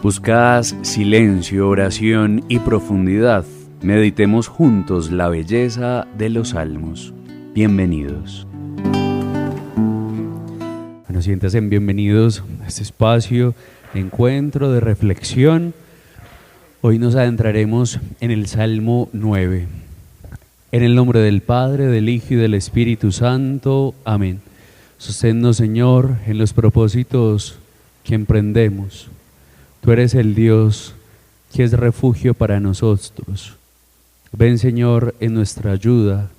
Buscad silencio, oración y profundidad. Meditemos juntos la belleza de los salmos. Bienvenidos. Bueno, siéntanse bienvenidos a este espacio de encuentro, de reflexión. Hoy nos adentraremos en el Salmo 9. En el nombre del Padre, del Hijo y del Espíritu Santo. Amén. Sosténnos, Señor, en los propósitos que emprendemos. Tú eres el Dios que es refugio para nosotros. Ven, Señor, en nuestra ayuda.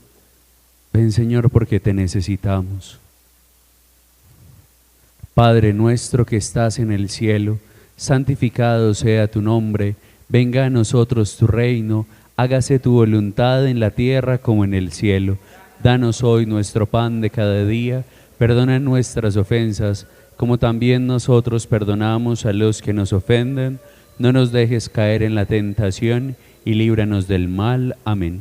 Ven, Señor, porque te necesitamos. Padre nuestro que estás en el cielo, santificado sea tu nombre. Venga a nosotros tu reino. Hágase tu voluntad en la tierra como en el cielo. Danos hoy nuestro pan de cada día. Perdona nuestras ofensas, como también nosotros perdonamos a los que nos ofenden. No nos dejes caer en la tentación y líbranos del mal. Amén.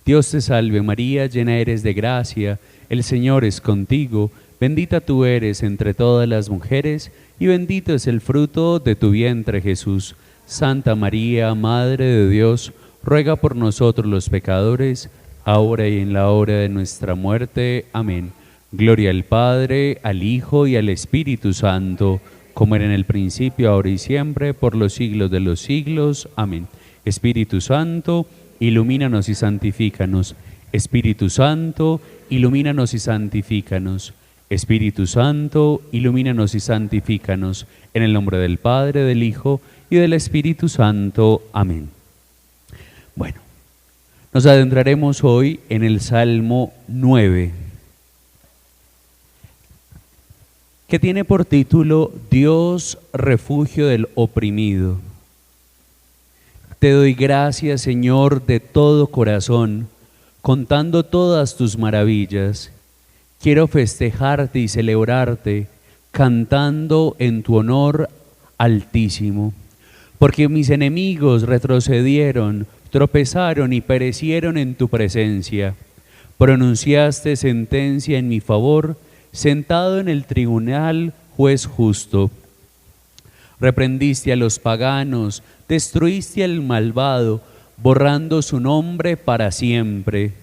Dios te salve María, llena eres de gracia, el Señor es contigo. Bendita tú eres entre todas las mujeres, y bendito es el fruto de tu vientre, Jesús. Santa María, Madre de Dios, ruega por nosotros los pecadores, ahora y en la hora de nuestra muerte. Amén. Gloria al Padre, al Hijo y al Espíritu Santo, como era en el principio, ahora y siempre, por los siglos de los siglos. Amén. Espíritu Santo, ilumínanos y santifícanos. Espíritu Santo, ilumínanos y santifícanos. Espíritu Santo, ilumínanos y santifícanos. En el nombre del Padre, del Hijo y del Espíritu Santo. Amén. Bueno, nos adentraremos hoy en el Salmo 9. Que tiene por título Dios, refugio del oprimido. Te doy gracias, Señor, de todo corazón, contando todas tus maravillas. Quiero festejarte y celebrarte, cantando en tu honor altísimo. Porque mis enemigos retrocedieron, tropezaron y perecieron en tu presencia. Pronunciaste sentencia en mi favor, sentado en el tribunal, juez justo. Reprendiste a los paganos, destruiste al malvado, borrando su nombre para siempre.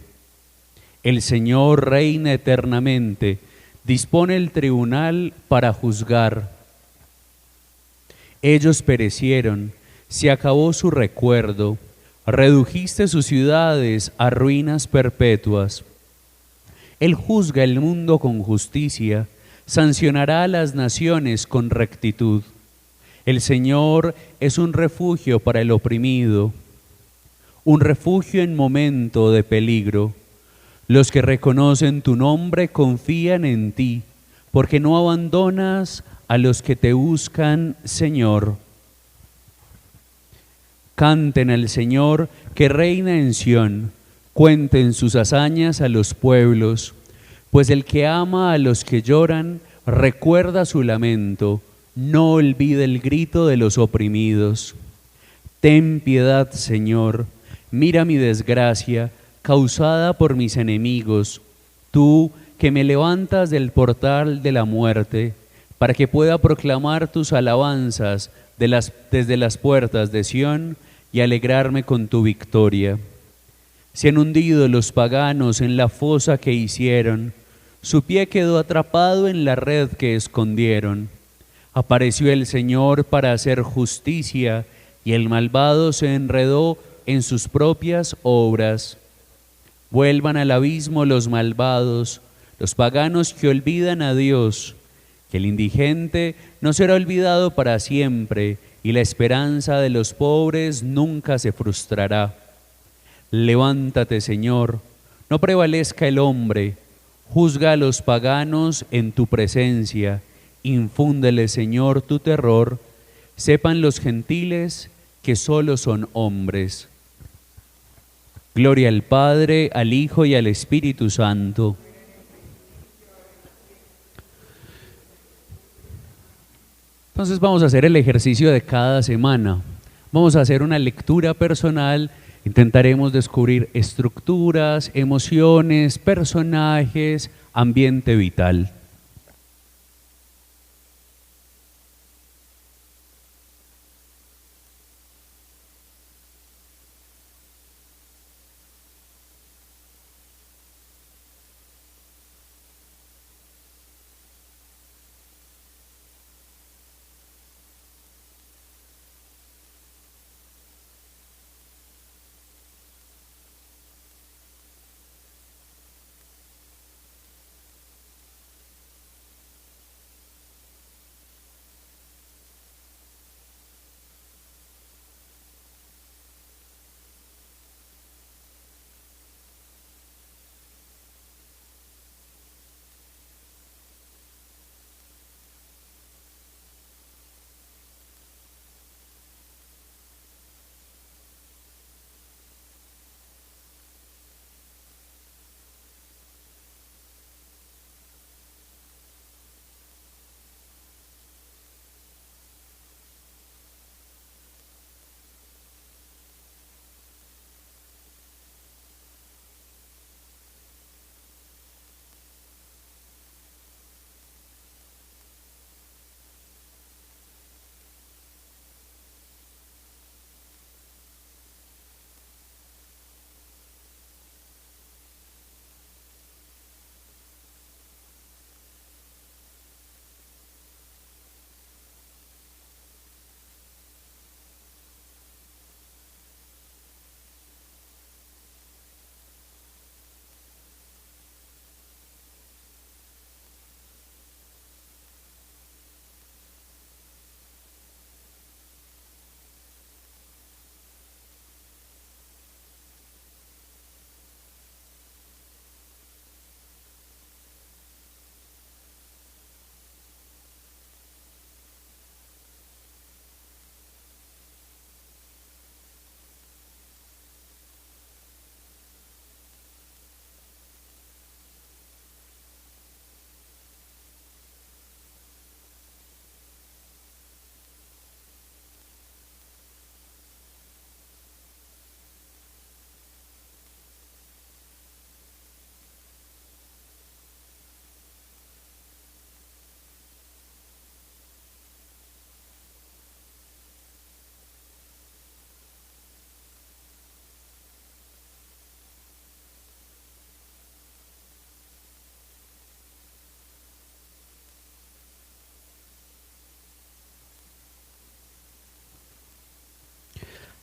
El Señor reina eternamente, dispone el tribunal para juzgar. Ellos perecieron, se acabó su recuerdo, redujiste sus ciudades a ruinas perpetuas. Él juzga el mundo con justicia, sancionará a las naciones con rectitud. El Señor es un refugio para el oprimido, un refugio en momento de peligro. Los que reconocen tu nombre confían en ti, porque no abandonas a los que te buscan, Señor. Canten al Señor que reina en Sión. Cuenten sus hazañas a los pueblos, pues el que ama a los que lloran recuerda su lamento, no olvida el grito de los oprimidos. Ten piedad, Señor, mira mi desgracia, causada por mis enemigos, tú que me levantas del portal de la muerte, para que pueda proclamar tus alabanzas desde las puertas de Sión y alegrarme con tu victoria. Se han hundido los paganos en la fosa que hicieron, su pie quedó atrapado en la red que escondieron. Apareció el Señor para hacer justicia, y el malvado se enredó en sus propias obras. Vuelvan al abismo los malvados, los paganos que olvidan a Dios, que el indigente no será olvidado para siempre, y la esperanza de los pobres nunca se frustrará. Levántate, Señor, no prevalezca el hombre, juzga a los paganos en tu presencia, infúndele, Señor, tu terror, sepan los gentiles que solo son hombres. Gloria al Padre, al Hijo y al Espíritu Santo. Entonces vamos a hacer el ejercicio de cada semana. Vamos a hacer una lectura personal. Intentaremos descubrir estructuras, emociones, personajes, ambiente vital.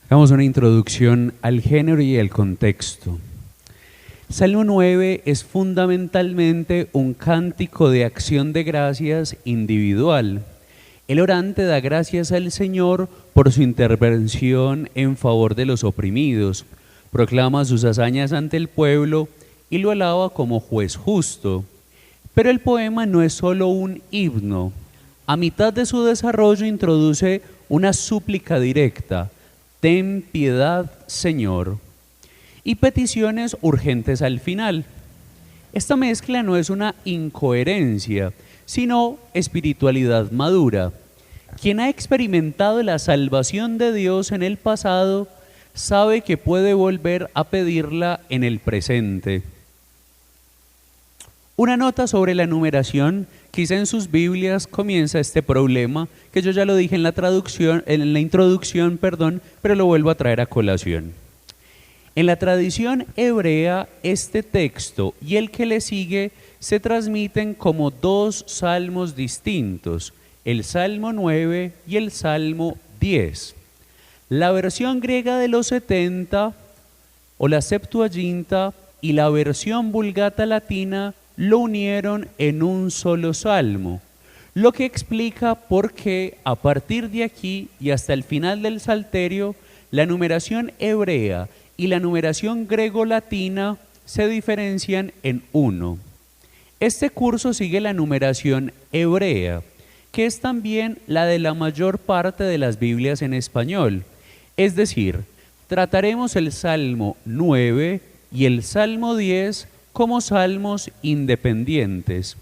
Hagamos una introducción al género y al contexto. Salmo 9 es fundamentalmente un cántico de acción de gracias individual. El orante da gracias al Señor por su intervención en favor de los oprimidos, proclama sus hazañas ante el pueblo y lo alaba como juez justo. Pero el poema no es solo un himno. A mitad de su desarrollo introduce una súplica directa: ten piedad, Señor, y peticiones urgentes al final. Esta mezcla no es una incoherencia, sino espiritualidad madura. Quien ha experimentado la salvación de Dios en el pasado sabe que puede volver a pedirla en el presente. Una nota sobre la numeración. Quizá en sus Biblias comienza este problema, que yo ya lo dije en la introducción, pero lo vuelvo a traer a colación. En la tradición hebrea, este texto y el que le sigue se transmiten como dos salmos distintos, el Salmo 9 y el Salmo 10. La versión griega de los 70, o la Septuaginta, y la versión Vulgata latina lo unieron en un solo salmo, lo que explica por qué a partir de aquí y hasta el final del Salterio, la numeración hebrea y la numeración grego-latina se diferencian en uno. Este curso sigue la numeración hebrea, que es también la de la mayor parte de las Biblias en español. Es decir, trataremos el Salmo 9 y el Salmo 10 como salmos independientes.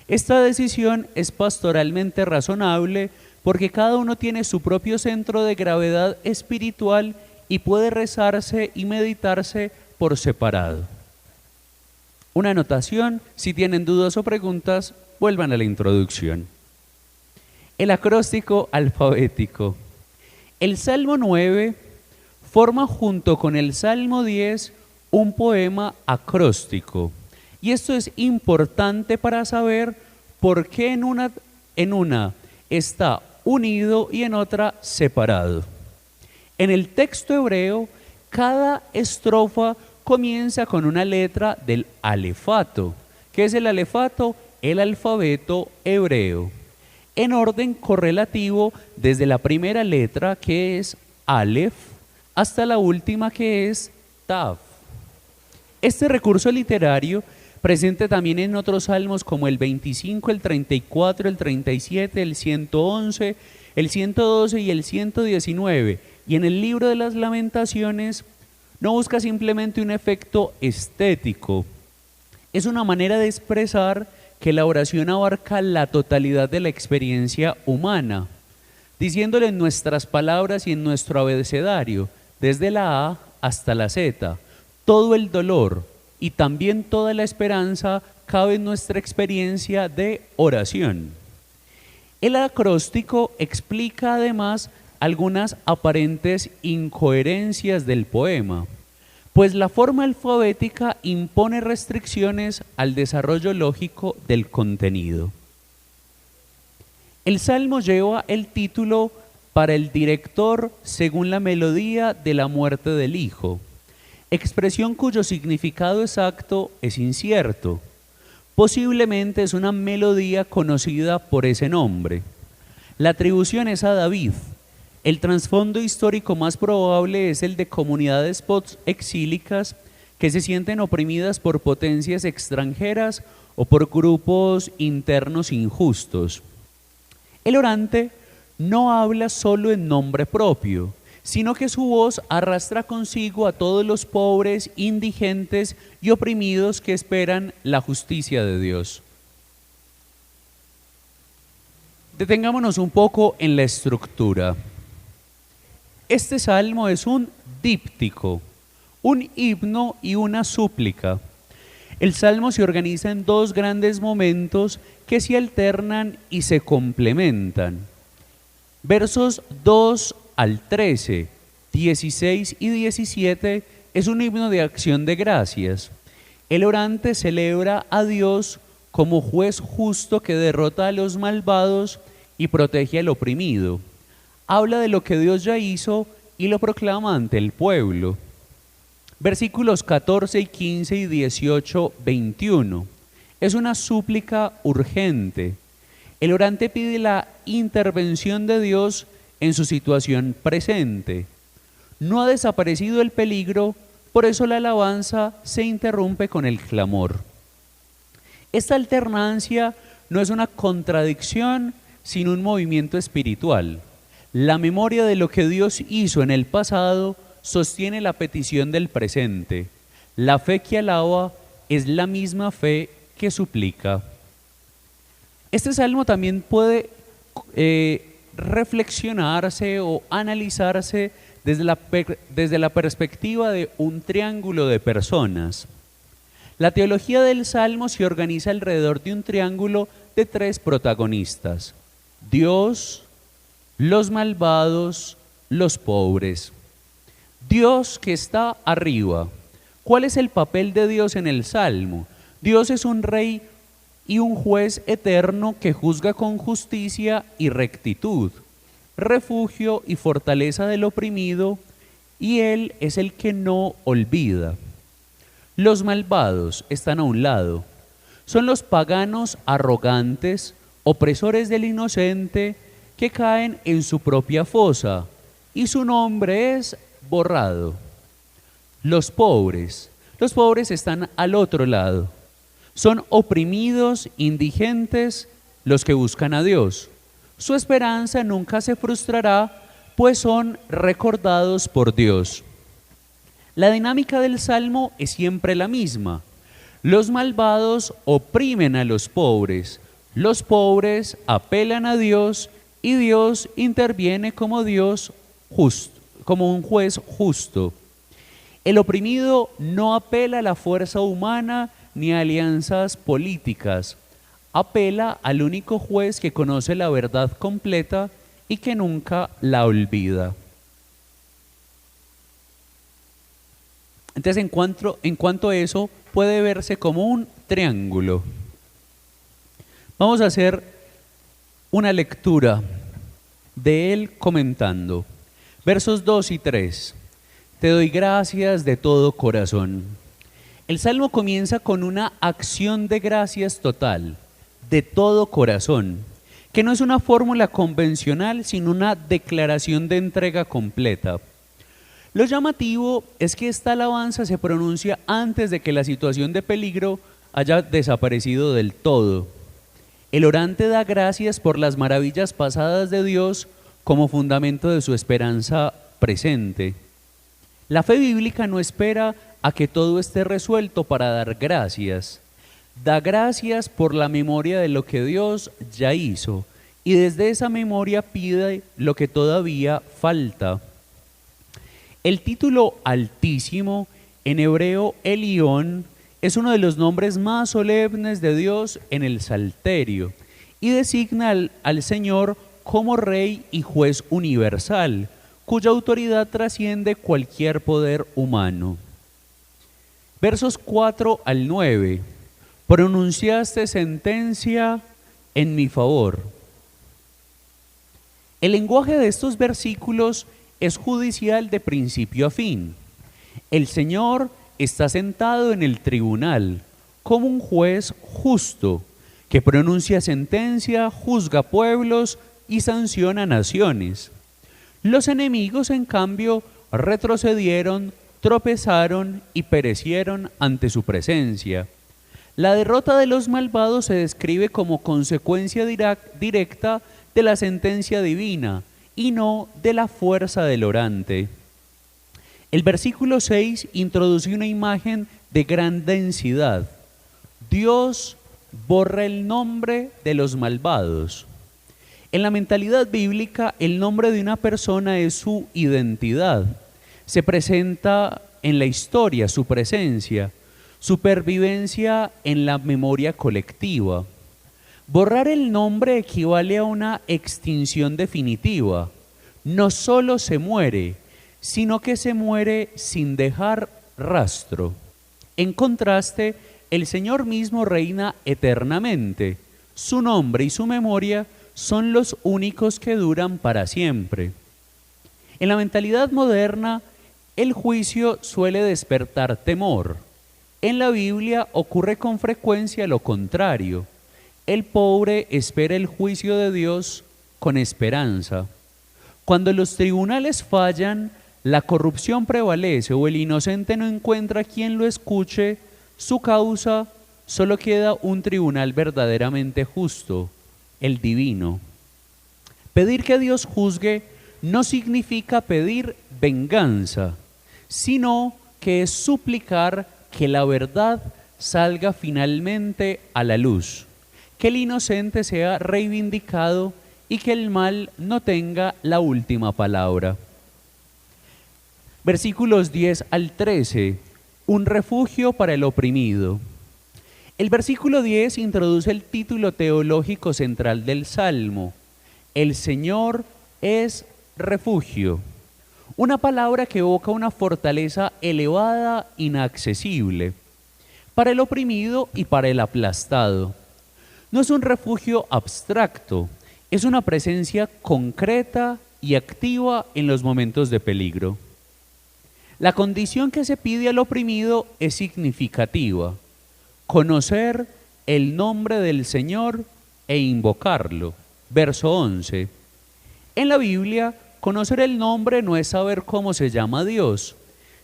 Esta decisión es pastoralmente razonable porque cada uno tiene su propio centro de gravedad espiritual y puede rezarse y meditarse por separado. Una anotación: si tienen dudas o preguntas, vuelvan a la introducción. El acróstico alfabético. El Salmo 9 forma junto con el Salmo 10 un poema acróstico. Y esto es importante para saber por qué en una está unido y en otra separado. En el texto hebreo, cada estrofa comienza con una letra del alefato. ¿Qué es el alefato? El alfabeto hebreo, en orden correlativo desde la primera letra, que es Aleph, hasta la última, que es Tav. Este recurso literario, presente también en otros salmos como el 25, el 34, el 37, el 111, el 112 y el 119, y en el libro de las Lamentaciones, no busca simplemente un efecto estético. Es una manera de expresar que la oración abarca la totalidad de la experiencia humana, diciéndole en nuestras palabras y en nuestro abecedario, desde la A hasta la Z, todo el dolor y también toda la esperanza cabe en nuestra experiencia de oración. El acróstico explica además algunas aparentes incoherencias del poema, pues la forma alfabética impone restricciones al desarrollo lógico del contenido. El salmo lleva el título para el director según la melodía de la muerte del hijo, expresión cuyo significado exacto es incierto. Posiblemente es una melodía conocida por ese nombre. La atribución es a David. El trasfondo histórico más probable es el de comunidades post-exílicas que se sienten oprimidas por potencias extranjeras o por grupos internos injustos. El orante no habla solo en nombre propio, sino que su voz arrastra consigo a todos los pobres, indigentes y oprimidos que esperan la justicia de Dios. Detengámonos un poco en la estructura. Este salmo es un díptico, un himno y una súplica. El salmo se organiza en dos grandes momentos que se alternan y se complementan. Versos 2 al 13, 16 y 17 es un himno de acción de gracias. El orante celebra a Dios como juez justo que derrota a los malvados y protege al oprimido. Habla de lo que Dios ya hizo y lo proclama ante el pueblo. Versículos 14 y 15 y 18, 21. Es una súplica urgente. El orante pide la intervención de Dios en su situación presente. No ha desaparecido el peligro, por eso la alabanza se interrumpe con el clamor. Esta alternancia no es una contradicción, sino un movimiento espiritual. La memoria de lo que Dios hizo en el pasado sostiene la petición del presente. La fe que alaba es la misma fe que suplica. Este salmo también puede reflexionarse o analizarse desde la perspectiva de un triángulo de personas. La teología del salmo se organiza alrededor de un triángulo de tres protagonistas: Dios, los malvados, los pobres. Dios que está arriba. ¿Cuál es el papel de Dios en el salmo? Dios es un rey y un juez eterno que juzga con justicia y rectitud, refugio y fortaleza del oprimido, y Él es el que no olvida. Los malvados están a un lado. Son los paganos arrogantes, opresores del inocente, que caen en su propia fosa, y su nombre es borrado. Los pobres están al otro lado. Son oprimidos, indigentes, los que buscan a Dios. Su esperanza nunca se frustrará, pues son recordados por Dios. La dinámica del salmo es siempre la misma. Los malvados oprimen a los pobres apelan a Dios y Dios interviene como un juez justo. El oprimido no apela a la fuerza humana ni a alianzas políticas, apela al único juez que conoce la verdad completa y que nunca la olvida. Entonces, en cuanto a eso, puede verse como un triángulo. Vamos a hacer una lectura de él comentando. Versos 2 y 3. Te doy gracias de todo corazón. El salmo comienza con una acción de gracias total, de todo corazón, que no es una fórmula convencional, sino una declaración de entrega completa. Lo llamativo es que esta alabanza se pronuncia antes de que la situación de peligro haya desaparecido del todo. El orante da gracias por las maravillas pasadas de Dios como fundamento de su esperanza presente. La fe bíblica no espera a que todo esté resuelto para dar gracias. Da gracias por la memoria de lo que Dios ya hizo y desde esa memoria pide lo que todavía falta. El título Altísimo, en hebreo Elión, es uno de los nombres más solemnes de Dios en el Salterio y designa al Señor como Rey y Juez universal, cuya autoridad trasciende cualquier poder humano. Versos 4 al 9. Pronunciaste sentencia en mi favor. El lenguaje de estos versículos es judicial de principio a fin. El Señor está sentado en el tribunal como un juez justo que pronuncia sentencia, juzga pueblos y sanciona naciones. Los enemigos, en cambio, retrocedieron, tropezaron y perecieron ante su presencia. La derrota de los malvados se describe como consecuencia directa de la sentencia divina y no de la fuerza del orante. El versículo 6 introduce una imagen de gran densidad. Dios borra el nombre de los malvados. En la mentalidad bíblica, el nombre de una persona es su identidad. Se presenta en la historia, su presencia, su pervivencia en la memoria colectiva. Borrar el nombre equivale a una extinción definitiva. No solo se muere, sino que se muere sin dejar rastro. En contraste, el Señor mismo reina eternamente. Su nombre y su memoria son los únicos que duran para siempre. En la mentalidad moderna, el juicio suele despertar temor. En la Biblia ocurre con frecuencia lo contrario. El pobre espera el juicio de Dios con esperanza. Cuando los tribunales fallan, la corrupción prevalece o el inocente no encuentra quien lo escuche, su causa, solo queda un tribunal verdaderamente justo, el divino. Pedir que Dios juzgue no significa pedir venganza, sino que es suplicar que la verdad salga finalmente a la luz, que el inocente sea reivindicado y que el mal no tenga la última palabra. Versículos 10 al 13, un refugio para el oprimido. El versículo 10 introduce el título teológico central del Salmo. El Señor es refugio. Una palabra que evoca una fortaleza elevada, inaccesible, para el oprimido y para el aplastado. No es un refugio abstracto, es una presencia concreta y activa en los momentos de peligro. La condición que se pide al oprimido es significativa: conocer el nombre del Señor e invocarlo. Verso 11. En la Biblia, conocer el nombre no es saber cómo se llama Dios,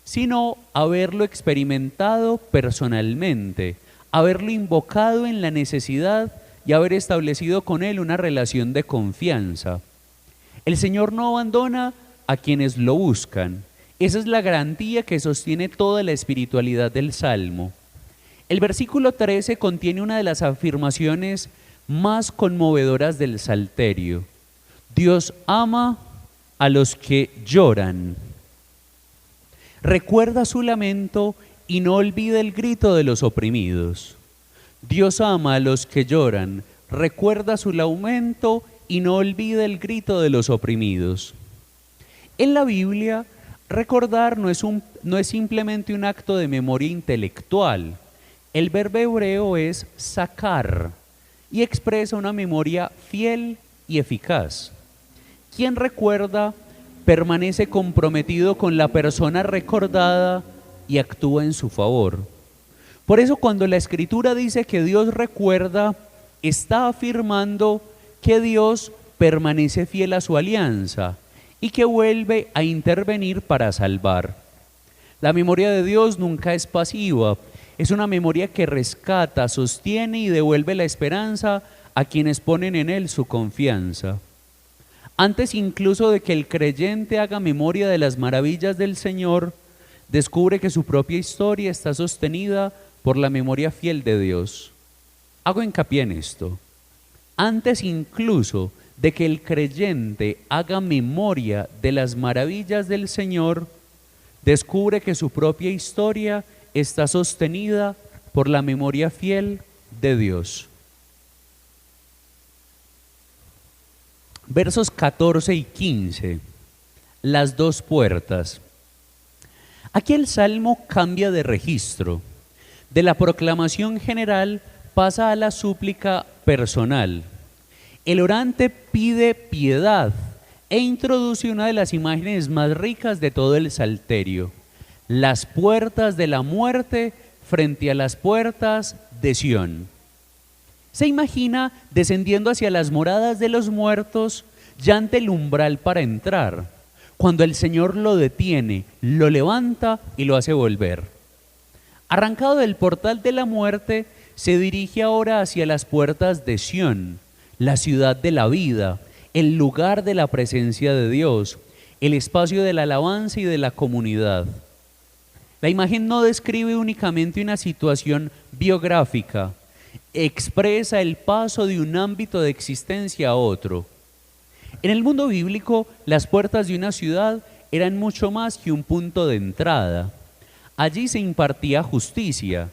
sino haberlo experimentado personalmente, haberlo invocado en la necesidad y haber establecido con Él una relación de confianza. El Señor no abandona a quienes lo buscan. Esa es la garantía que sostiene toda la espiritualidad del Salmo. El versículo 13 contiene una de las afirmaciones más conmovedoras del Salterio. Dios ama a los que lloran. Recuerda su lamento y no olvida el grito de los oprimidos. Dios ama a los que lloran, recuerda su lamento y no olvida el grito de los oprimidos. En la Biblia, recordar no es simplemente un acto de memoria intelectual. El verbo hebreo es sacar y expresa una memoria fiel y eficaz. Quien recuerda permanece comprometido con la persona recordada y actúa en su favor. Por eso cuando la Escritura dice que Dios recuerda, está afirmando que Dios permanece fiel a su alianza y que vuelve a intervenir para salvar. La memoria de Dios nunca es pasiva, es una memoria que rescata, sostiene y devuelve la esperanza a quienes ponen en Él su confianza. Antes incluso de que el creyente haga memoria de las maravillas del Señor, descubre que su propia historia está sostenida por la memoria fiel de Dios. Hago hincapié en esto. Antes incluso de que el creyente haga memoria de las maravillas del Señor, descubre que su propia historia está sostenida por la memoria fiel de Dios. Versos 14 y 15. Las dos puertas. Aquí el Salmo cambia de registro. De la proclamación general pasa a la súplica personal. El orante pide piedad e introduce una de las imágenes más ricas de todo el Salterio: las puertas de la muerte frente a las puertas de Sión. Se imagina descendiendo hacia las moradas de los muertos, ya ante el umbral para entrar, cuando el Señor lo detiene, lo levanta y lo hace volver. Arrancado del portal de la muerte, se dirige ahora hacia las puertas de Sión, la ciudad de la vida, el lugar de la presencia de Dios, el espacio de la alabanza y de la comunidad. La imagen no describe únicamente una situación biográfica, expresa el paso de un ámbito de existencia a otro. En el mundo bíblico, las puertas de una ciudad eran mucho más que un punto de entrada. Allí se impartía justicia.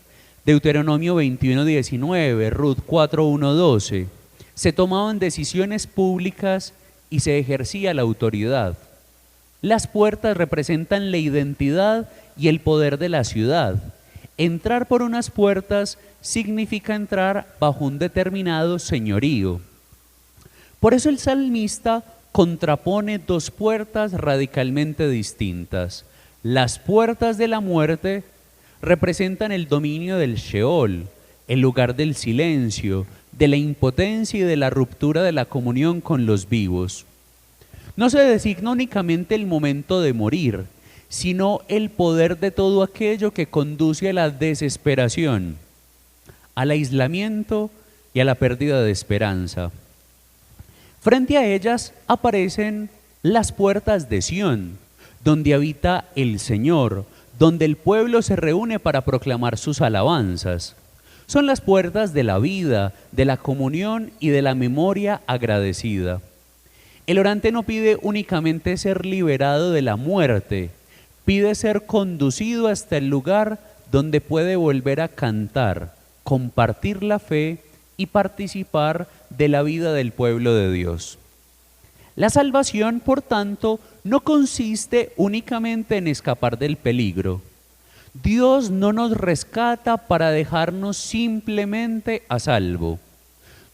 Deuteronomio 21:19, Ruth 4:1-12. Se tomaban decisiones públicas y se ejercía la autoridad. Las puertas representan la identidad y el poder de la ciudad. Entrar por unas puertas significa entrar bajo un determinado señorío. Por eso el salmista contrapone dos puertas radicalmente distintas. Las puertas de la muerte representan el dominio del Sheol, el lugar del silencio, de la impotencia y de la ruptura de la comunión con los vivos. No se designa únicamente el momento de morir, sino el poder de todo aquello que conduce a la desesperación, al aislamiento y a la pérdida de esperanza. Frente a ellas aparecen las puertas de Sión, donde habita el Señor, donde el pueblo se reúne para proclamar sus alabanzas. Son las puertas de la vida, de la comunión y de la memoria agradecida. El orante no pide únicamente ser liberado de la muerte, pide ser conducido hasta el lugar donde puede volver a cantar, compartir la fe y participar de la vida del pueblo de Dios. La salvación, por tanto, no consiste únicamente en escapar del peligro. Dios no nos rescata para dejarnos simplemente a salvo.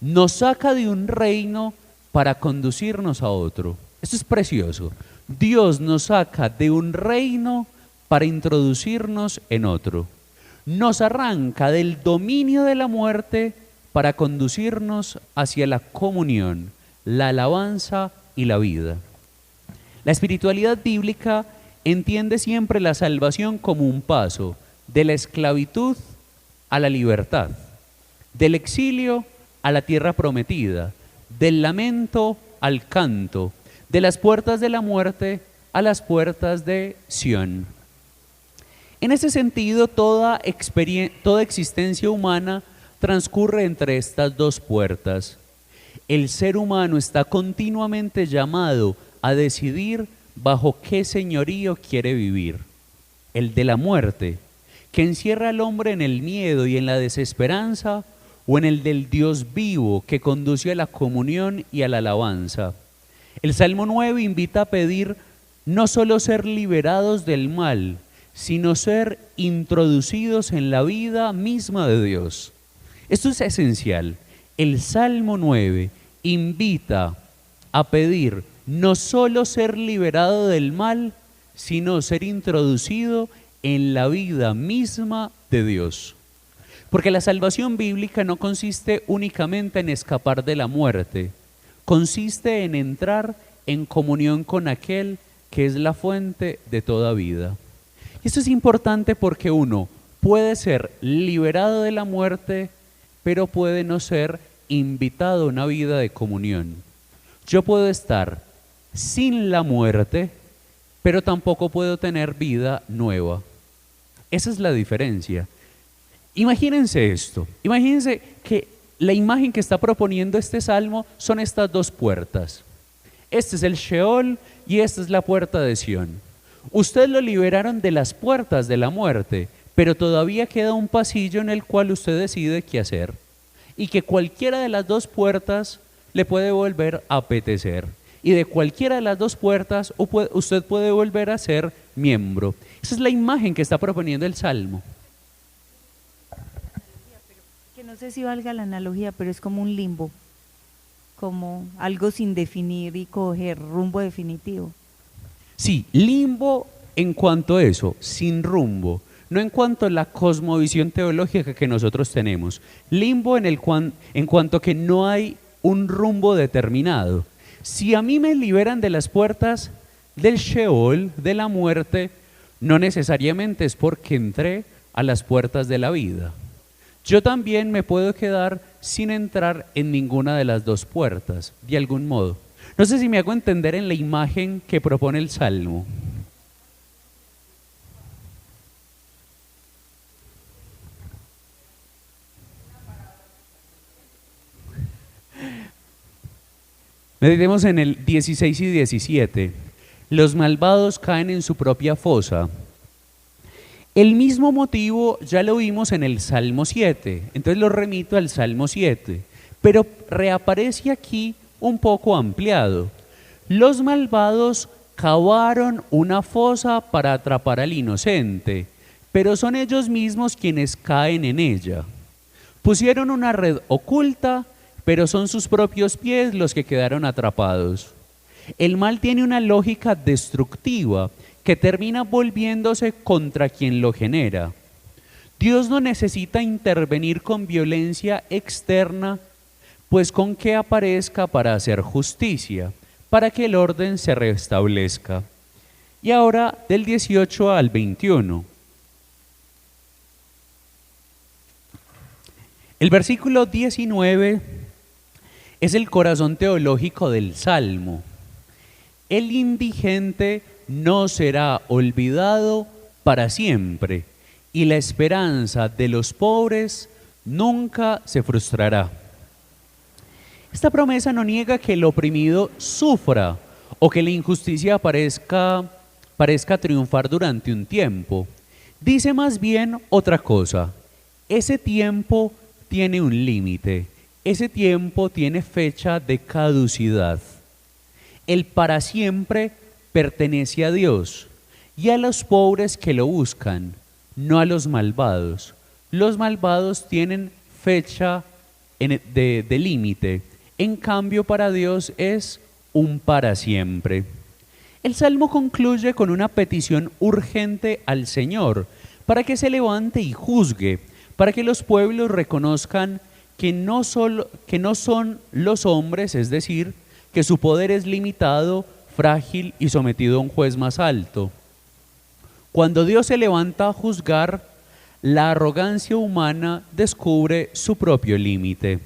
Nos saca de un reino para conducirnos a otro. Esto es precioso. Dios nos saca de un reino para introducirnos en otro. Nos arranca del dominio de la muerte para conducirnos hacia la comunión, la alabanza y la vida. La espiritualidad bíblica entiende siempre la salvación como un paso de la esclavitud a la libertad, del exilio a la tierra prometida, del lamento al canto, de las puertas de la muerte a las puertas de Sión. En ese sentido, toda existencia humana transcurre entre estas dos puertas. El ser humano está continuamente llamado a decidir bajo qué señorío quiere vivir. El de la muerte, que encierra al hombre en el miedo y en la desesperanza, o en el del Dios vivo, que conduce a la comunión y a la alabanza. El Salmo 9 invita a pedir no solo ser liberados del mal, sino ser introducidos en la vida misma de Dios. Esto es esencial. El Salmo 9 invita a pedir no solo ser liberado del mal, sino ser introducido en la vida misma de Dios. Porque la salvación bíblica no consiste únicamente en escapar de la muerte, consiste en entrar en comunión con aquel que es la fuente de toda vida. Y esto es importante porque uno puede ser liberado de la muerte, pero puede no ser invitado a una vida de comunión. Yo puedo estar sin la muerte, pero tampoco puedo tener vida nueva. Esa es la diferencia. Imagínense esto, imagínense que la imagen que está proponiendo este salmo son estas dos puertas. Este es el Sheol y esta es la puerta de Sión. Usted lo liberaron de las puertas de la muerte, pero todavía queda un pasillo en el cual usted decide qué hacer. Y que cualquiera de las dos puertas le puede volver a apetecer. Y de cualquiera de las dos puertas usted puede volver a ser miembro. Esa es la imagen que está proponiendo el salmo. Que no sé si valga la analogía, pero es como un limbo, como algo sin definir y coger rumbo definitivo. Sí, limbo en cuanto a eso, sin rumbo, no en cuanto a la cosmovisión teológica que nosotros tenemos. Limbo en cuanto a que no hay un rumbo determinado. Si a mí me liberan de las puertas del Sheol, de la muerte, no necesariamente es porque entré a las puertas de la vida. Yo también me puedo quedar sin entrar en ninguna de las dos puertas, de algún modo. No sé si me hago entender en la imagen que propone el Salmo. Meditemos en el 16 y 17. Los malvados caen en su propia fosa. El mismo motivo ya lo vimos en el Salmo 7, entonces lo remito al Salmo 7, pero reaparece aquí un poco ampliado. Los malvados cavaron una fosa para atrapar al inocente, pero son ellos mismos quienes caen en ella. Pusieron una red oculta, pero son sus propios pies los que quedaron atrapados. El mal tiene una lógica destructiva que termina volviéndose contra quien lo genera. Dios no necesita intervenir con violencia externa, pues con que aparezca para hacer justicia, para que el orden se restablezca. Y ahora del 18 al 21. El versículo 19 es el corazón teológico del Salmo. El indigente no será olvidado para siempre, y la esperanza de los pobres nunca se frustrará. Esta promesa no niega que el oprimido sufra o que la injusticia parezca triunfar durante un tiempo. Dice más bien otra cosa. Ese tiempo tiene un límite. Ese tiempo tiene fecha de caducidad. El para siempre pertenece a Dios y a los pobres que lo buscan, no a los malvados. Los malvados tienen fecha de límite. En cambio, para Dios es un para siempre. El Salmo concluye con una petición urgente al Señor para que se levante y juzgue, para que los pueblos reconozcan que no son los hombres, es decir, que su poder es limitado, frágil y sometido a un juez más alto. Cuando Dios se levanta a juzgar, la arrogancia humana descubre su propio límite.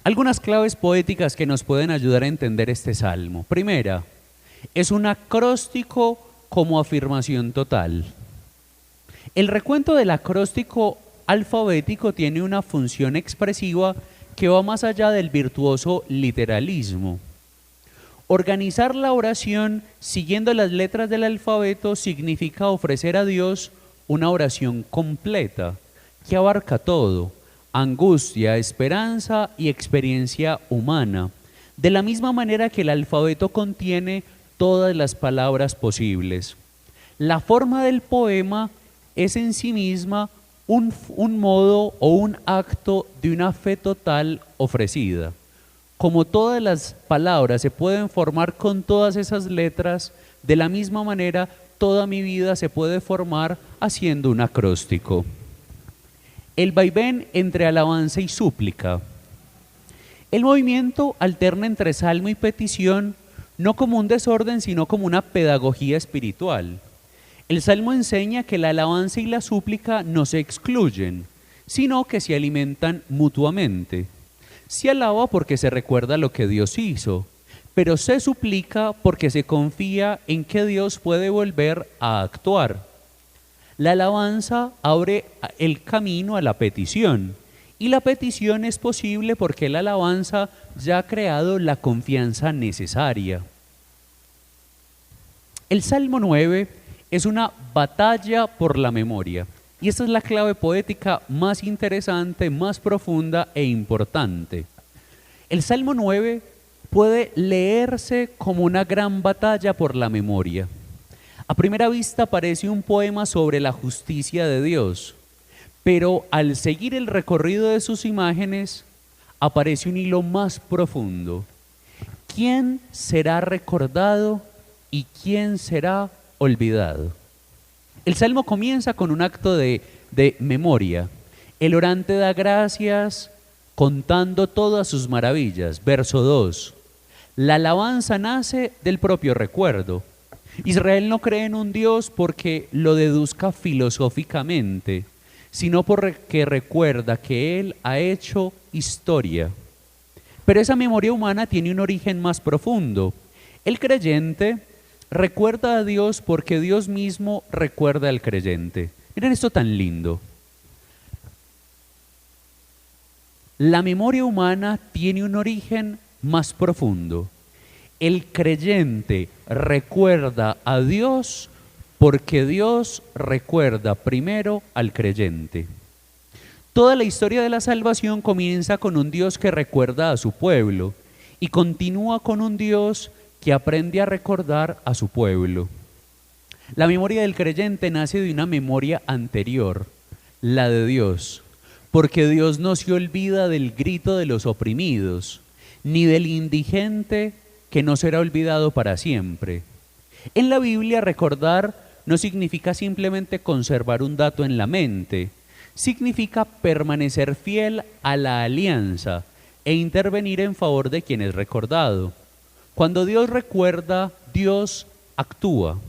Algunas claves poéticas que nos pueden ayudar a entender este salmo. Primera, es un acróstico como afirmación total. El recuento del acróstico alfabético tiene una función expresiva que va más allá del virtuoso literalismo. Organizar la oración siguiendo las letras del alfabeto significa ofrecer a Dios una oración completa que abarca todo: angustia, esperanza y experiencia humana, de la misma manera que el alfabeto contiene todas las palabras posibles. La forma del poema es en sí misma un modo o un acto de una fe total ofrecida. Como todas las palabras se pueden formar con todas esas letras, de la misma manera toda mi vida se puede formar haciendo un acróstico. El vaivén entre alabanza y súplica. El movimiento alterna entre salmo y petición, no como un desorden, sino como una pedagogía espiritual. El salmo enseña que la alabanza y la súplica no se excluyen, sino que se alimentan mutuamente. Se alaba porque se recuerda lo que Dios hizo, pero se suplica porque se confía en que Dios puede volver a actuar. La alabanza abre el camino a la petición, y la petición es posible porque la alabanza ya ha creado la confianza necesaria. El Salmo 9 es una batalla por la memoria, y esta es la clave poética más interesante, más profunda e importante. El Salmo 9 puede leerse como una gran batalla por la memoria. A primera vista parece un poema sobre la justicia de Dios, pero al seguir el recorrido de sus imágenes aparece un hilo más profundo. ¿Quién será recordado y quién será olvidado? El Salmo comienza con un acto de memoria. El orante da gracias contando todas sus maravillas. Verso 2. La alabanza nace del propio recuerdo. Israel no cree en un Dios porque lo deduzca filosóficamente, sino porque recuerda que Él ha hecho historia. Pero esa memoria humana tiene un origen más profundo. El creyente recuerda a Dios porque Dios mismo recuerda al creyente. Miren esto tan lindo. La memoria humana tiene un origen más profundo. El creyente recuerda a Dios porque Dios recuerda primero al creyente. Toda la historia de la salvación comienza con un Dios que recuerda a su pueblo y continúa con un Dios que aprende a recordar a su pueblo. La memoria del creyente nace de una memoria anterior, la de Dios, porque Dios no se olvida del grito de los oprimidos, ni del indigente que no será olvidado para siempre. En la Biblia, recordar no significa simplemente conservar un dato en la mente, significa permanecer fiel a la alianza e intervenir en favor de quien es recordado. Cuando Dios recuerda, Dios actúa.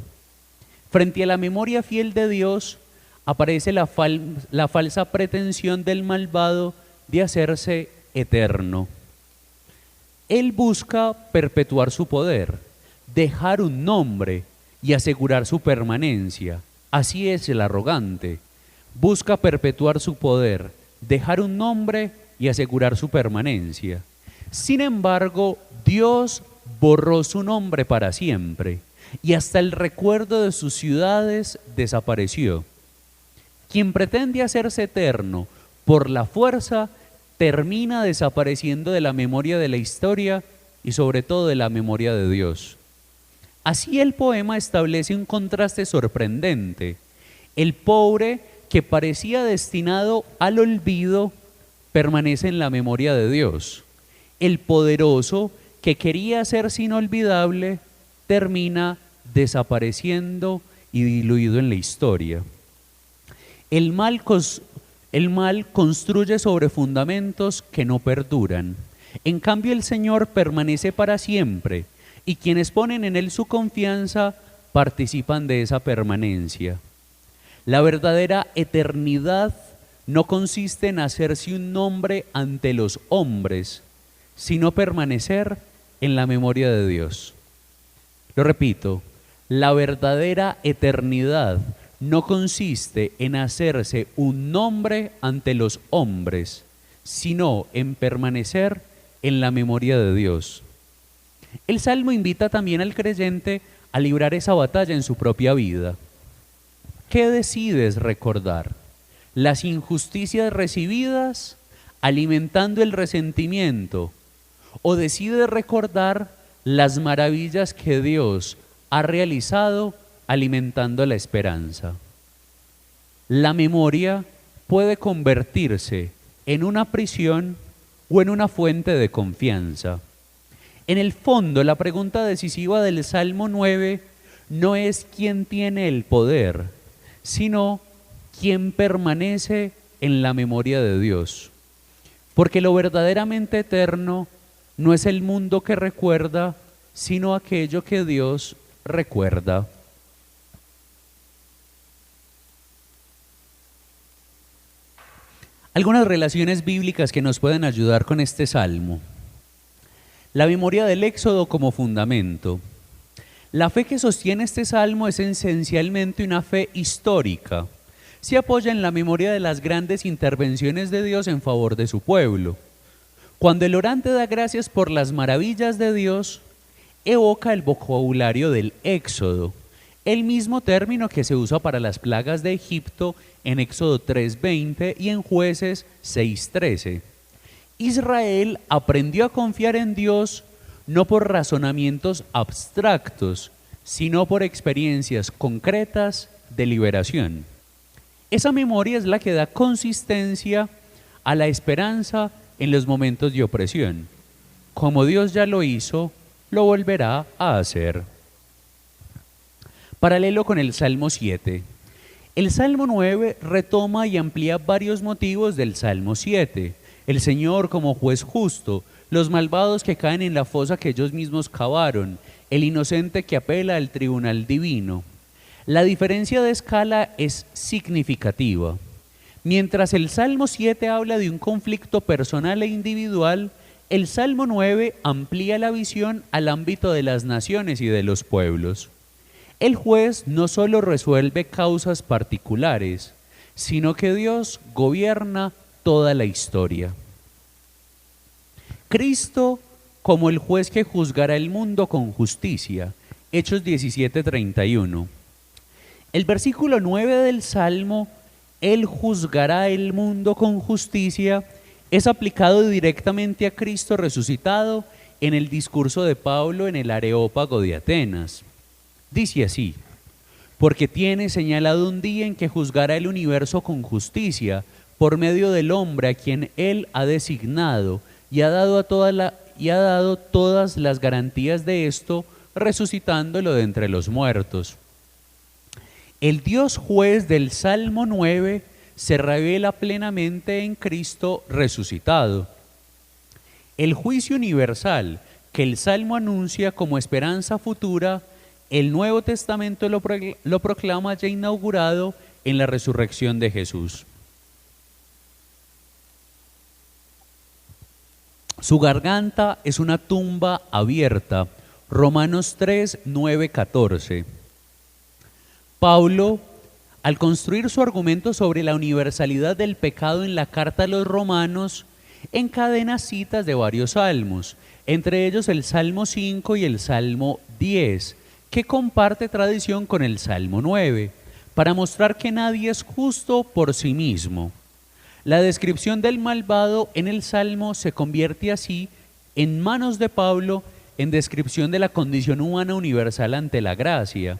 Frente a la memoria fiel de Dios, aparece la falsa pretensión del malvado de hacerse eterno. Él busca perpetuar su poder, dejar un nombre y asegurar su permanencia. Así es el arrogante. Busca perpetuar su poder, dejar un nombre y asegurar su permanencia. Sin embargo, Dios borró su nombre para siempre y hasta el recuerdo de sus ciudades desapareció. Quien pretende hacerse eterno por la fuerza termina desapareciendo de la memoria de la historia y sobre todo de la memoria de Dios. Así el poema establece un contraste sorprendente. El pobre, que parecía destinado al olvido, permanece en la memoria de Dios. El poderoso, que quería serse inolvidable, termina desapareciendo y diluido en la historia. El mal construye sobre fundamentos que no perduran. En cambio, el Señor permanece para siempre, y quienes ponen en Él su confianza participan de esa permanencia. La verdadera eternidad no consiste en hacerse un nombre ante los hombres, sino permanecer en la memoria de Dios. Lo repito, la verdadera eternidad no consiste en hacerse un nombre ante los hombres, sino en permanecer en la memoria de Dios. El Salmo invita también al creyente a librar esa batalla en su propia vida. ¿Qué decides recordar? ¿Las injusticias recibidas, alimentando el resentimiento? ¿O decides recordar las maravillas que Dios ha realizado, alimentando la esperanza? La memoria puede convertirse en una prisión o en una fuente de confianza. En el fondo, la pregunta decisiva del Salmo 9 no es quién tiene el poder, sino quién permanece en la memoria de Dios. Porque lo verdaderamente eterno no es el mundo que recuerda, sino aquello que Dios recuerda. Algunas relaciones bíblicas que nos pueden ayudar con este salmo. La memoria del Éxodo como fundamento. La fe que sostiene este salmo es esencialmente una fe histórica. Se apoya en la memoria de las grandes intervenciones de Dios en favor de su pueblo. Cuando el orante da gracias por las maravillas de Dios, evoca el vocabulario del Éxodo, el mismo término que se usa para las plagas de Egipto en Éxodo 3:20 y en Jueces 6:13. Israel aprendió a confiar en Dios no por razonamientos abstractos, sino por experiencias concretas de liberación. Esa memoria es la que da consistencia a la esperanza en los momentos de opresión. Como Dios ya lo hizo, lo volverá a hacer. Paralelo con el Salmo 7. El Salmo 9 retoma y amplía varios motivos del Salmo 7. El Señor como juez justo, los malvados que caen en la fosa que ellos mismos cavaron, el inocente que apela al tribunal divino. La diferencia de escala es significativa. Mientras el Salmo 7 habla de un conflicto personal e individual, el Salmo 9 amplía la visión al ámbito de las naciones y de los pueblos. El juez no solo resuelve causas particulares, sino que Dios gobierna toda la historia. Cristo como el juez que juzgará el mundo con justicia. Hechos 17:31. El versículo 9 del Salmo, Él juzgará el mundo con justicia, es aplicado directamente a Cristo resucitado en el discurso de Pablo en el Areópago de Atenas. Dice así: porque tiene señalado un día en que juzgará el universo con justicia, por medio del hombre a quien Él ha designado, y ha dado a toda y ha dado todas las garantías de esto, resucitándolo de entre los muertos. El Dios juez del Salmo 9 se revela plenamente en Cristo resucitado. El juicio universal que el Salmo anuncia como esperanza futura, el Nuevo Testamento lo proclama ya inaugurado en la resurrección de Jesús. Su garganta es una tumba abierta. Romanos 3, 9, 14. Pablo, al construir su argumento sobre la universalidad del pecado en la carta a los romanos, encadena citas de varios salmos, entre ellos el Salmo 5 y el Salmo 10, que comparte tradición con el Salmo 9, para mostrar que nadie es justo por sí mismo. La descripción del malvado en el Salmo se convierte así, en manos de Pablo, en descripción de la condición humana universal ante la gracia.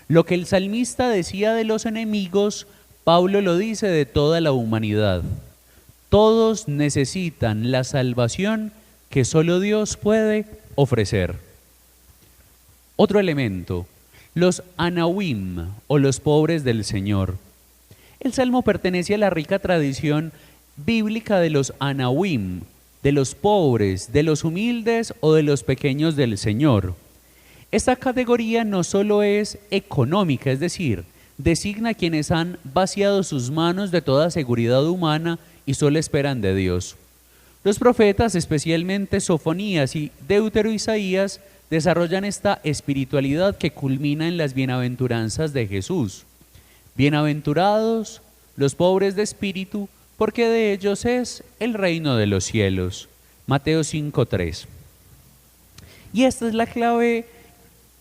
Lo que el salmista decía de los enemigos, Pablo lo dice de toda la humanidad. Todos necesitan la salvación que solo Dios puede ofrecer. Otro elemento, los Anawim, o los pobres del Señor. El Salmo pertenece a la rica tradición bíblica de los Anawim, de los pobres, de los humildes o de los pequeños del Señor. Esta categoría no solo es económica, es decir, designa a quienes han vaciado sus manos de toda seguridad humana y solo esperan de Dios. Los profetas, especialmente Sofonías y Deutero Isaías, desarrollan esta espiritualidad que culmina en las bienaventuranzas de Jesús. Bienaventurados los pobres de espíritu, porque de ellos es el reino de los cielos. Mateo 5:3. Y esta es la clave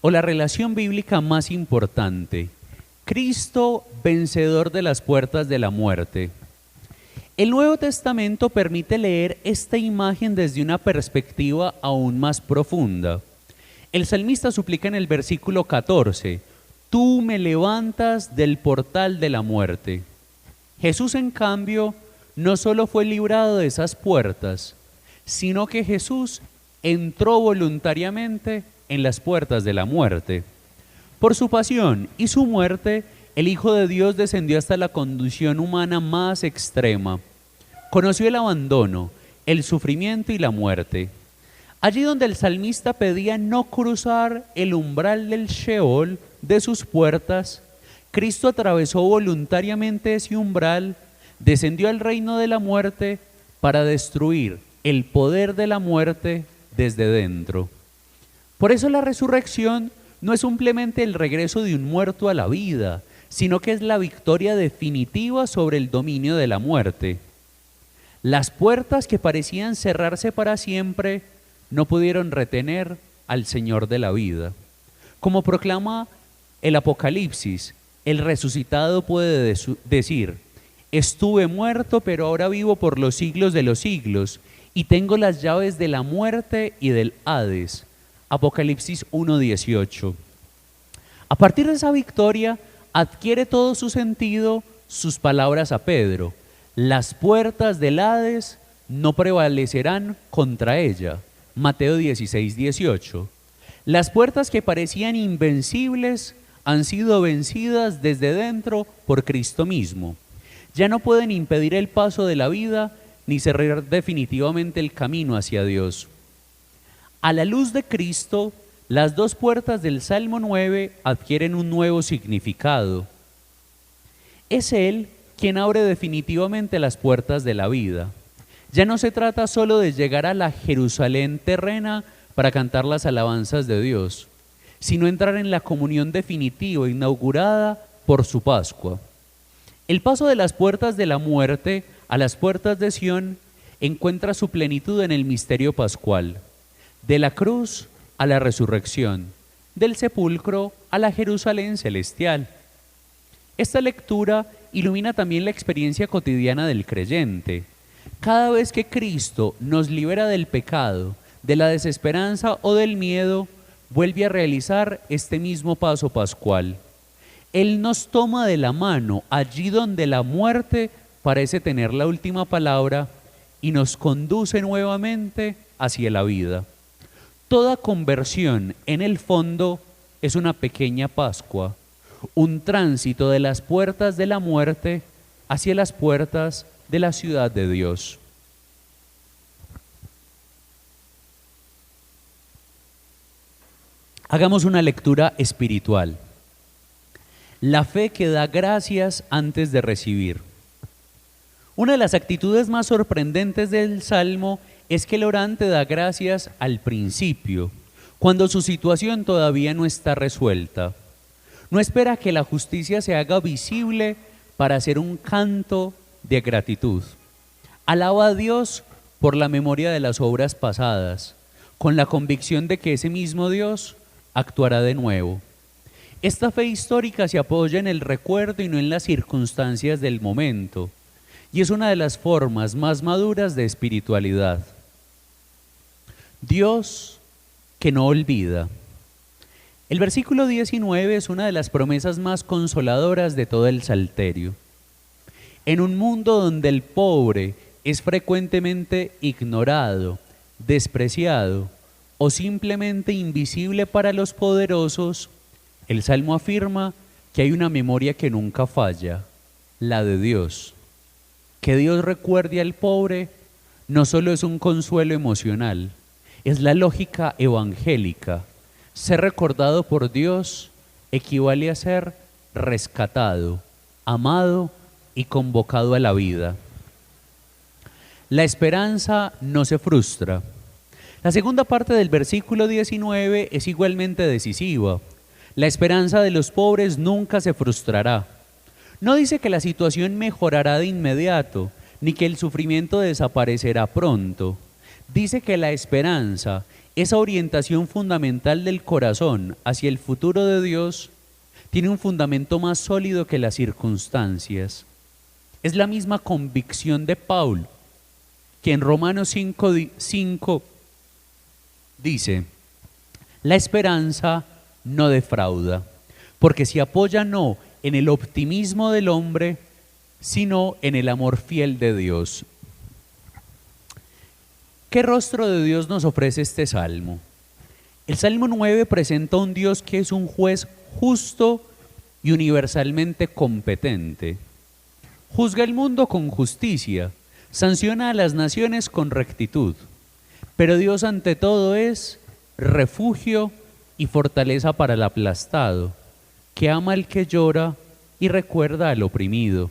o la relación bíblica más importante. Cristo, vencedor de las puertas de la muerte. El Nuevo Testamento permite leer esta imagen desde una perspectiva aún más profunda. El salmista suplica en el versículo 14, tú me levantas del portal de la muerte. Jesús, en cambio, no solo fue librado de esas puertas, sino que Jesús entró voluntariamente en las puertas de la muerte. Por su pasión y su muerte, el Hijo de Dios descendió hasta la condición humana más extrema. Conoció el abandono, el sufrimiento y la muerte. Allí donde el salmista pedía no cruzar el umbral del Sheol de sus puertas, Cristo atravesó voluntariamente ese umbral, descendió al reino de la muerte para destruir el poder de la muerte desde dentro. Por eso la resurrección no es simplemente el regreso de un muerto a la vida, sino que es la victoria definitiva sobre el dominio de la muerte. Las puertas que parecían cerrarse para siempre no pudieron retener al Señor de la vida. Como proclama el Apocalipsis, el resucitado puede decir, estuve muerto, pero ahora vivo por los siglos de los siglos, y tengo las llaves de la muerte y del Hades. Apocalipsis 1:18. A partir de esa victoria, adquiere todo su sentido sus palabras a Pedro. Las puertas del Hades no prevalecerán contra ella. Mateo 16:18. Las puertas que parecían invencibles han sido vencidas desde dentro por Cristo mismo. Ya no pueden impedir el paso de la vida ni cerrar definitivamente el camino hacia Dios. A la luz de Cristo, las dos puertas del Salmo 9 adquieren un nuevo significado. Es Él quien abre definitivamente las puertas de la vida. Ya no se trata solo de llegar a la Jerusalén terrena para cantar las alabanzas de Dios, sino entrar en la comunión definitiva inaugurada por su Pascua. El paso de las puertas de la muerte a las puertas de Sión encuentra su plenitud en el misterio pascual, de la cruz a la resurrección, del sepulcro a la Jerusalén celestial. Esta lectura ilumina también la experiencia cotidiana del creyente. Cada vez que Cristo nos libera del pecado, de la desesperanza o del miedo, vuelve a realizar este mismo paso pascual. Él nos toma de la mano allí donde la muerte parece tener la última palabra y nos conduce nuevamente hacia la vida. Toda conversión, en el fondo, es una pequeña Pascua, un tránsito de las puertas de la muerte hacia las puertas de la ciudad de Dios. Hagamos una lectura espiritual. La fe que da gracias antes de recibir. Una de las actitudes más sorprendentes del Salmo es que el orante da gracias al principio, cuando su situación todavía no está resuelta. No espera que la justicia se haga visible para hacer un canto de gratitud. Alaba a Dios por la memoria de las obras pasadas, con la convicción de que ese mismo Dios actuará de nuevo. Esta fe histórica se apoya en el recuerdo y no en las circunstancias del momento, y es una de las formas más maduras de espiritualidad. Dios que no olvida. El versículo 19 es una de las promesas más consoladoras de todo el Salterio. En un mundo donde el pobre es frecuentemente ignorado, despreciado o simplemente invisible para los poderosos, el Salmo afirma que hay una memoria que nunca falla, la de Dios. Que Dios recuerde al pobre no solo es un consuelo emocional, es la lógica evangélica. Ser recordado por Dios equivale a ser rescatado, amado y convocado a la vida. La esperanza no se frustra. La segunda parte del versículo 19 es igualmente decisiva. La esperanza de los pobres nunca se frustrará. No dice que la situación mejorará de inmediato, ni que el sufrimiento desaparecerá pronto. Dice que la esperanza, esa orientación fundamental del corazón hacia el futuro de Dios, tiene un fundamento más sólido que las circunstancias. Es la misma convicción de Pablo, que en Romanos 5 dice: la esperanza no defrauda, porque se apoya no en el optimismo del hombre, sino en el amor fiel de Dios. ¿Qué rostro de Dios nos ofrece este salmo? El Salmo 9 presenta a un Dios que es un juez justo y universalmente competente. Juzga el mundo con justicia, sanciona a las naciones con rectitud, pero Dios ante todo es refugio y fortaleza para el aplastado, que ama al que llora y recuerda al oprimido.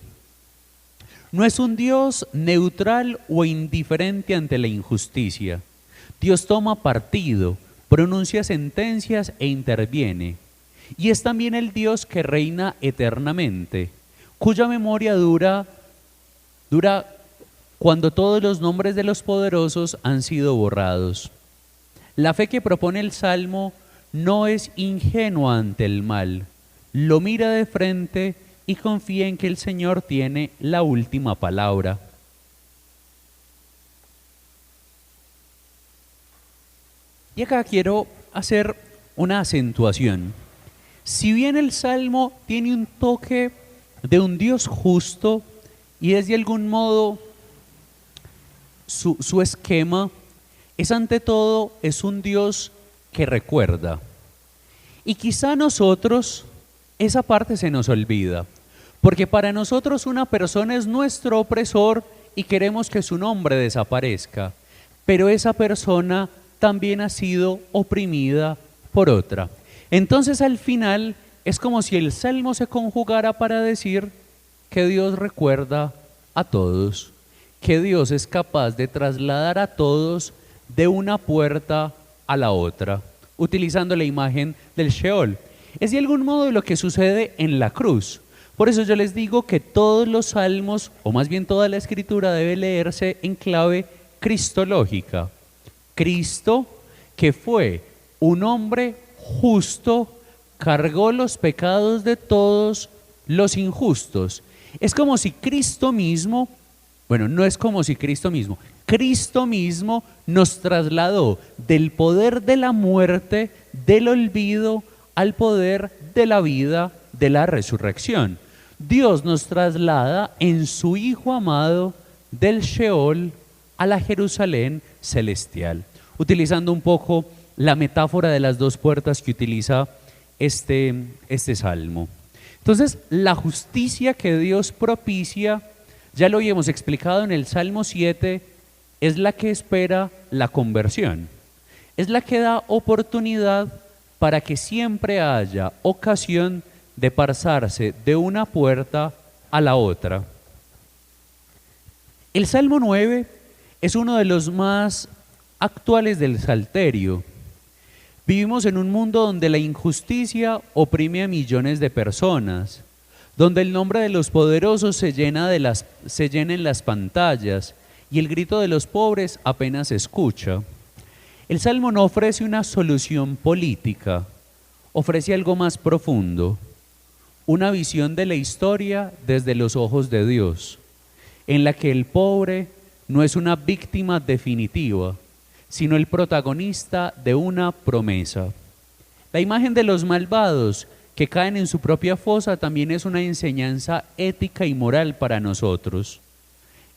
No es un Dios neutral o indiferente ante la injusticia. Dios toma partido, pronuncia sentencias e interviene. Y es también el Dios que reina eternamente, cuya memoria dura cuando todos los nombres de los poderosos han sido borrados. La fe que propone el Salmo no es ingenua ante el mal, lo mira de frente y confía en que el Señor tiene la última palabra. Y acá quiero hacer una acentuación. Si bien el Salmo tiene un toque de un Dios justo y es de algún modo su esquema, es ante todo es un Dios que recuerda. Y quizá a nosotros esa parte se nos olvida, porque para nosotros una persona es nuestro opresor y queremos que su nombre desaparezca, pero esa persona también ha sido oprimida por otra. Entonces al final es como si el Salmo se conjugara para decir que Dios recuerda a todos, que Dios es capaz de trasladar a todos de una puerta a la otra, utilizando la imagen del Sheol. Es de algún modo lo que sucede en la cruz. Por eso yo les digo que todos los salmos, o más bien toda la escritura, debe leerse en clave cristológica. Cristo, que fue un hombre justo, cargó los pecados de todos los injustos. Es como si Cristo mismo, bueno, no es como si Cristo mismo nos trasladó del poder de la muerte, del olvido, al poder de la vida, de la resurrección. Dios nos traslada en su Hijo amado del Sheol a la Jerusalén celestial. utilizando un poco la metáfora de las dos puertas que utiliza este salmo. Entonces, la justicia que Dios propicia, ya lo habíamos explicado en el Salmo 7, es la que espera la conversión. Es la que da oportunidad para que siempre haya ocasión de pasarse de una puerta a la otra. El Salmo 9 es uno de los más actuales del Salterio. Vivimos en un mundo donde la injusticia oprime a millones de personas, donde el nombre de los poderosos se llena en las pantallas y el grito de los pobres apenas se escucha. El Salmo no ofrece una solución política, ofrece algo más profundo, una visión de la historia desde los ojos de Dios, en la que el pobre no es una víctima definitiva, sino el protagonista de una promesa. La imagen de los malvados que caen en su propia fosa también es una enseñanza ética y moral para nosotros.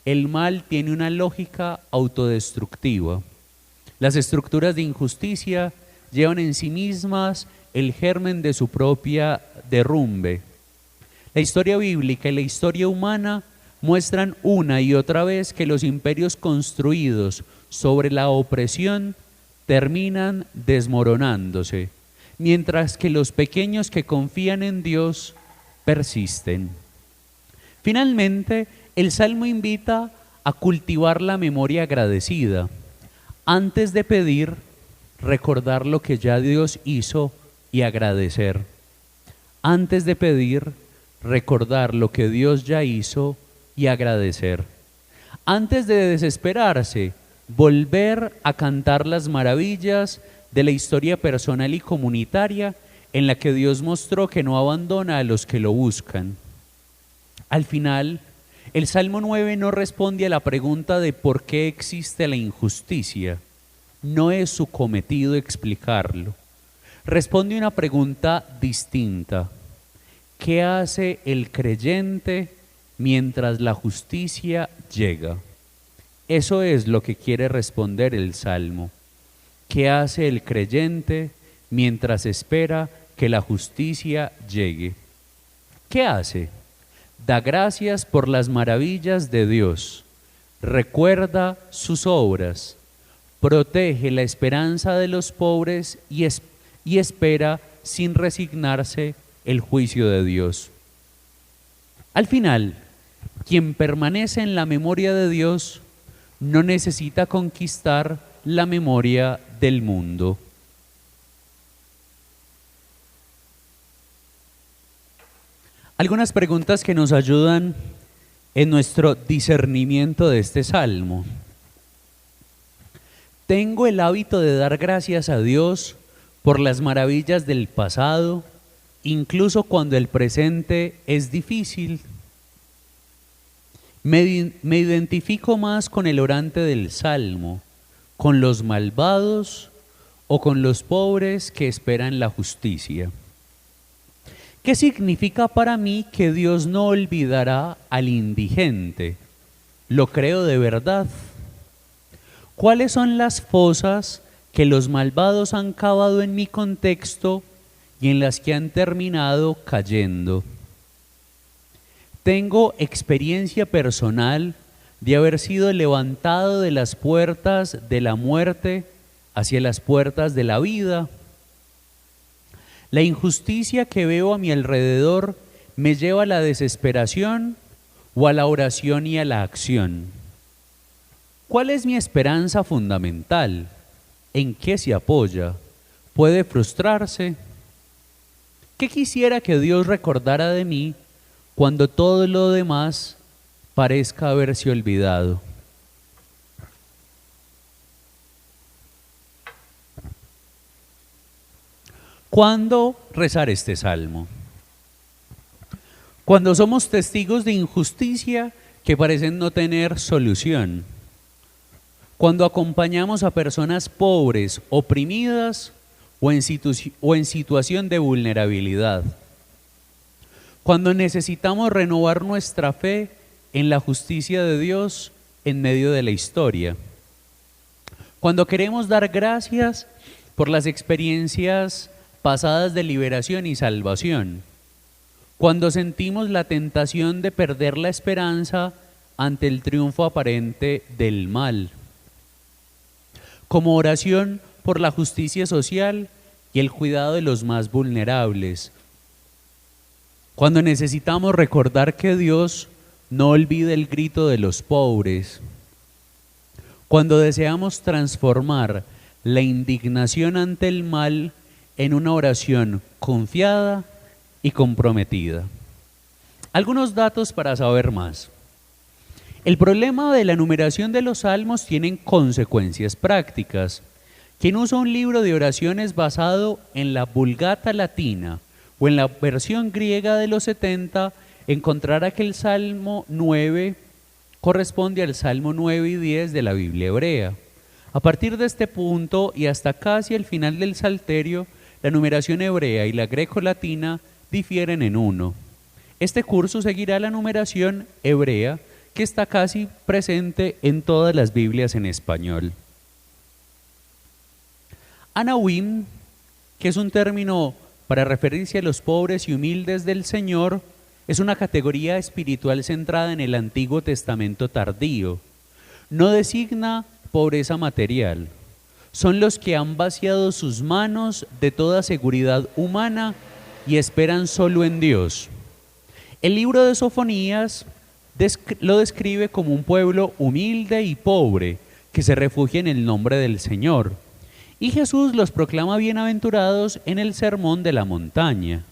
El mal tiene una lógica autodestructiva. Las estructuras de injusticia llevan en sí mismas el germen de su propia derrumbe. La historia bíblica y la historia humana muestran una y otra vez que los imperios construidos sobre la opresión terminan desmoronándose, mientras que los pequeños que confían en Dios persisten. Finalmente, el Salmo invita a cultivar la memoria agradecida. Antes de pedir, recordar lo que ya Dios hizo y agradecer. Antes de pedir, recordar lo que Dios ya hizo y agradecer. Antes de desesperarse, volver a cantar las maravillas de la historia personal y comunitaria en la que Dios mostró que no abandona a los que lo buscan. Al final, el Salmo 9 no responde a la pregunta de por qué existe la injusticia. No es su cometido explicarlo. Responde una pregunta distinta. ¿Qué hace el creyente mientras la justicia llega? Eso es lo que quiere responder el Salmo. ¿Qué hace el creyente mientras espera que la justicia llegue? ¿Qué hace? Da gracias por las maravillas de Dios, recuerda sus obras, protege la esperanza de los pobres y espera sin resignarse el juicio de Dios. Al final, quien permanece en la memoria de Dios no necesita conquistar la memoria del mundo. Algunas preguntas que nos ayudan en nuestro discernimiento de este salmo. ¿Tengo el hábito de dar gracias a Dios por las maravillas del pasado, incluso cuando el presente es difícil? Me identifico más con el orante del Salmo, con los malvados o con los pobres que esperan la justicia. ¿Qué significa para mí que Dios no olvidará al indigente? ¿Lo creo de verdad? ¿Cuáles son las fosas que los malvados han cavado en mi contexto y en las que han terminado cayendo? Tengo experiencia personal de haber sido levantado de las puertas de la muerte hacia las puertas de la vida. La injusticia que veo a mi alrededor me lleva a la desesperación o a la oración y a la acción. ¿Cuál es mi esperanza fundamental? ¿En qué se apoya? ¿Puede frustrarse? ¿Qué quisiera que Dios recordara de mí cuando todo lo demás parezca haberse olvidado? ¿Cuándo rezar este salmo? Cuando somos testigos de injusticia que parecen no tener solución. Cuando acompañamos a personas pobres, oprimidas o en situación de vulnerabilidad. Cuando necesitamos renovar nuestra fe en la justicia de Dios en medio de la historia. Cuando queremos dar gracias por las experiencias pasadas de liberación y salvación. Cuando sentimos la tentación de perder la esperanza ante el triunfo aparente del mal. Como oración por la justicia social y el cuidado de los más vulnerables. Cuando necesitamos recordar que Dios no olvida el grito de los pobres. Cuando deseamos transformar la indignación ante el mal en una oración confiada y comprometida. Algunos datos para saber más. El problema de la numeración de los salmos tiene consecuencias prácticas. Quien usa un libro de oraciones basado en la Vulgata latina o en la versión griega de los 70, encontrará que el Salmo 9 corresponde al Salmo 9 y 10 de la Biblia hebrea. A partir de este punto y hasta casi el final del Salterio, la numeración hebrea y la greco-latina difieren en uno. Este curso seguirá la numeración hebrea, que está casi presente en todas las Biblias en español. Anawim, que es un término para referirse a los pobres y humildes del Señor, es una categoría espiritual centrada en el Antiguo Testamento tardío. No designa pobreza material. Son los que han vaciado sus manos de toda seguridad humana y esperan solo en Dios. El libro de Sofonías lo describe como un pueblo humilde y pobre que se refugia en el nombre del Señor. Y Jesús los proclama bienaventurados en el Sermón de la Montaña.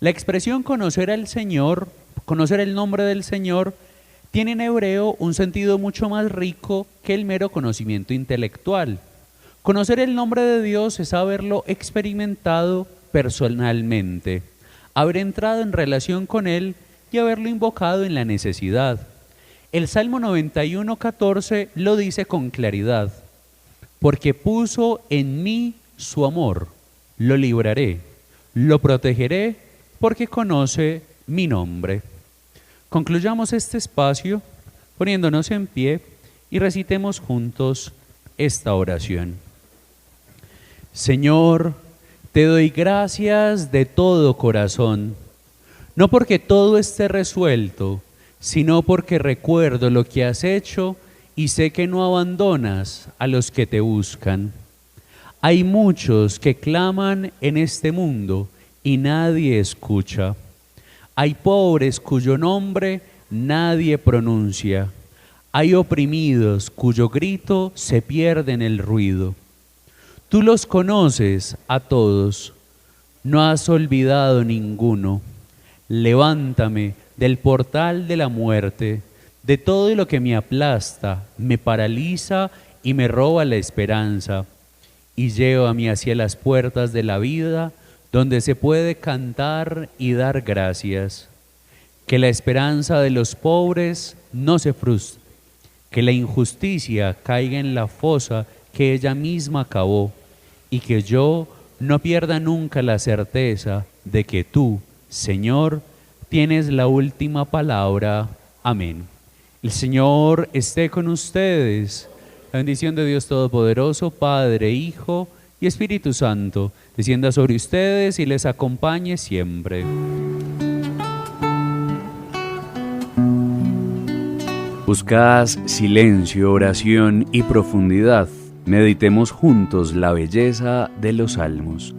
La expresión conocer al Señor, conocer el nombre del Señor, tiene en hebreo un sentido mucho más rico que el mero conocimiento intelectual. Conocer el nombre de Dios es haberlo experimentado personalmente, haber entrado en relación con Él y haberlo invocado en la necesidad. El Salmo 91:14 lo dice con claridad: porque puso en mí su amor, lo libraré, lo protegeré, porque conoce mi nombre. Concluyamos este espacio poniéndonos en pie y recitemos juntos esta oración. Señor, te doy gracias de todo corazón, no porque todo esté resuelto, sino porque recuerdo lo que has hecho y sé que no abandonas a los que te buscan. Hay muchos que claman en este mundo y nadie escucha. Hay pobres cuyo nombre nadie pronuncia. Hay oprimidos cuyo grito se pierde en el ruido. Tú los conoces a todos, no has olvidado ninguno. Levántame del portal de la muerte, de todo lo que me aplasta, me paraliza y me roba la esperanza, y llévame hacia las puertas de la vida, donde se puede cantar y dar gracias. Que la esperanza de los pobres no se frustre, que la injusticia caiga en la fosa que ella misma cavó, y que yo no pierda nunca la certeza de que tú, Señor, tienes la última palabra. Amén. El Señor esté con ustedes. La bendición de Dios Todopoderoso, Padre, Hijo y Espíritu Santo, descienda sobre ustedes y les acompañe siempre. Buscad silencio, oración y profundidad. Meditemos juntos la belleza de los salmos.